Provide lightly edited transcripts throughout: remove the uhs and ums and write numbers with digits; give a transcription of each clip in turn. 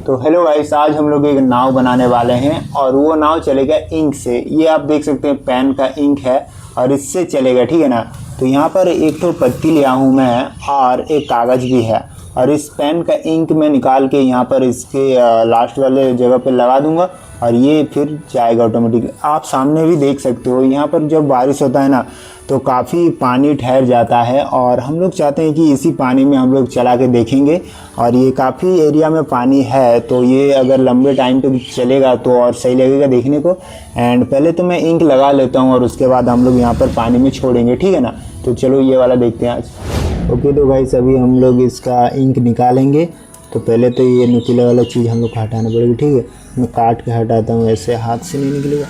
तो hello guys, आज हम लोग एक नाव बनाने वाले हैं और वो नाव चलेगा इंक से। ये आप देख सकते हैं पेन का इंक है और इससे चलेगा, ठीक है ना। तो यहाँ पर एक तो पत्ती लिया हूँ मैं और एक कागज़ भी है और इस पेन का इंक मैं निकाल के यहाँ पर इसके लास्ट वाले जगह पे लगा दूंगा और ये फिर जाएगा ऑटोमेटिक। आप सामने भी देख सकते हो, यहाँ पर जब बारिश होता है ना तो काफ़ी पानी ठहर जाता है और हम लोग चाहते हैं कि इसी पानी में हम लोग चला के देखेंगे। और ये काफ़ी एरिया में पानी है तो ये अगर लंबे टाइम तक चलेगा तो और सही लगेगा देखने को। एंड पहले तो मैं इंक लगा लेता हूँ और उसके बाद हम लोग यहाँ पर पानी में छोड़ेंगे, ठीक है ना। तो चलो ये वाला देखते हैं आज। ओके तो गाइस, अभी हम लोग इसका इंक निकालेंगे। तो पहले तो ये नुकीला वाला चीज़ हम लोग को हटाना पड़ेगा, ठीक है। मैं काट के हटाता हूँ, ऐसे हाथ से नहीं निकलेगा।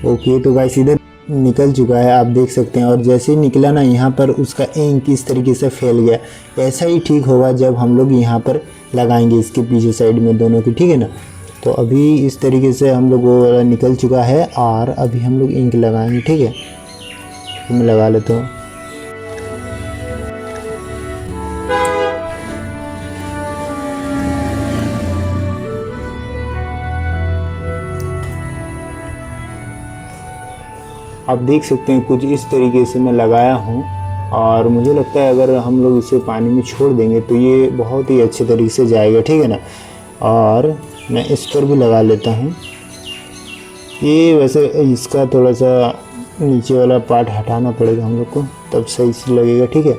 ओके तो गाइस, इधर निकल चुका है, आप देख सकते हैं। और जैसे ही निकला ना, यहाँ पर उसका इंक इस तरीके से फैल गया। ऐसा ही ठीक होगा जब हम लोग यहाँ पर लगाएंगे इसके पीछे साइड में दोनों की, ठीक है ना। तो अभी इस तरीके से हम लोग वो निकल चुका है और अभी हम लोग इंक लगाएंगे, ठीक है। तो मैं लगा लेता हूँ। आप देख सकते हैं कुछ इस तरीके से मैं लगाया हूँ और मुझे लगता है अगर हम लोग इसे पानी में छोड़ देंगे तो ये बहुत ही अच्छे तरीके से जाएगा, ठीक है ना। और मैं इस पर भी लगा लेता हूँ। ये वैसे इसका थोड़ा सा नीचे वाला पार्ट हटाना पड़ेगा हम लोग को, तब सही से लगेगा, ठीक है।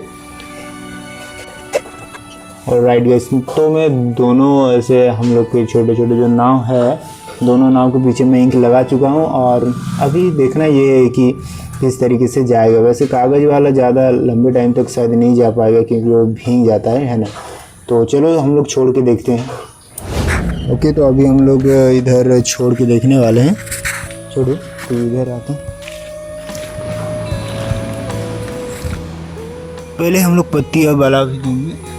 और राइट गाइस, तो मैं दोनों ऐसे हम लोग के छोटे छोटे जो नाव है, दोनों नाव के पीछे मैं इंक लगा चुका हूँ। और अभी देखना ये है कि किस तरीके से जाएगा। वैसे कागज़ वाला ज़्यादा लंबे टाइम तक शायद नहीं जा पाएगा क्योंकि वो भीग जाता है ना। तो चलो हम लोग छोड़ के देखते हैं। ओके तो अभी हम लोग इधर छोड़ के देखने वाले हैं। छोड़ो तो इधर आता हूँ। पहले हम लोग पत्ती और बला भी देंगे।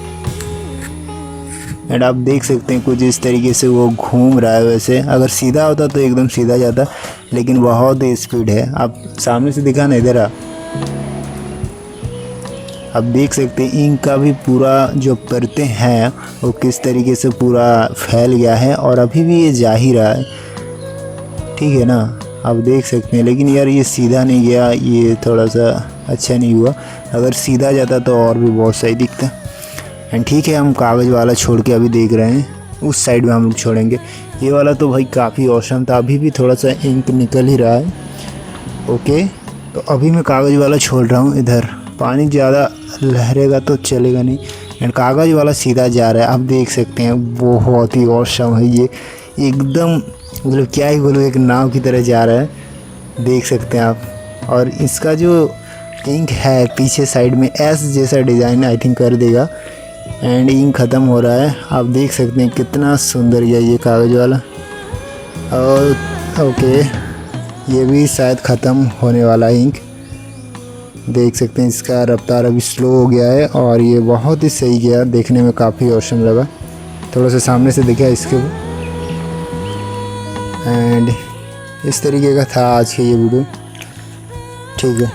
एंड आप देख सकते हैं कुछ इस तरीके से वो घूम रहा है। वैसे अगर सीधा होता तो एकदम सीधा जाता, लेकिन बहुत ही स्पीड है। आप सामने से दिखा ना, इधर आप देख सकते हैं इंक का भी पूरा जो परतें हैं वो किस तरीके से पूरा फैल गया है और अभी भी ये जा ही रहा है, ठीक है ना। आप देख सकते हैं, लेकिन यार ये सीधा नहीं गया, ये थोड़ा सा अच्छा नहीं हुआ। अगर सीधा जाता तो और भी बहुत सही दिखता। एंड ठीक है, हम कागज़ वाला छोड़ के अभी देख रहे हैं, उस साइड में हम लोग छोड़ेंगे। ये वाला तो भाई काफ़ी औसम था, अभी भी थोड़ा सा इंक निकल ही रहा है। ओके तो अभी मैं कागज़ वाला छोड़ रहा हूँ। इधर पानी ज़्यादा लहरेगा तो चलेगा नहीं। एंड कागज़ वाला सीधा जा रहा है, आप देख सकते हैं। बहुत ही औसम है ये, एकदम मतलब क्या ही बोलूँ, एक नाव की तरह जा रहा है, देख सकते हैं आप। और इसका जो इंक है पीछे साइड में एस जैसा डिज़ाइन आई थिंक कर देगा। एंड इंक ख़त्म हो रहा है, आप देख सकते हैं कितना सुंदर है ये कागज़ वाला। और ओके ये भी शायद ख़त्म होने वाला है इंक, देख सकते हैं। इसका रफ्तार अभी स्लो हो गया है और ये बहुत ही सही गया, देखने में काफ़ी औसम लगा। थोड़ा सा सामने से देखा इसके। एंड इस तरीके का था आज का ये वीडियो, ठीक है।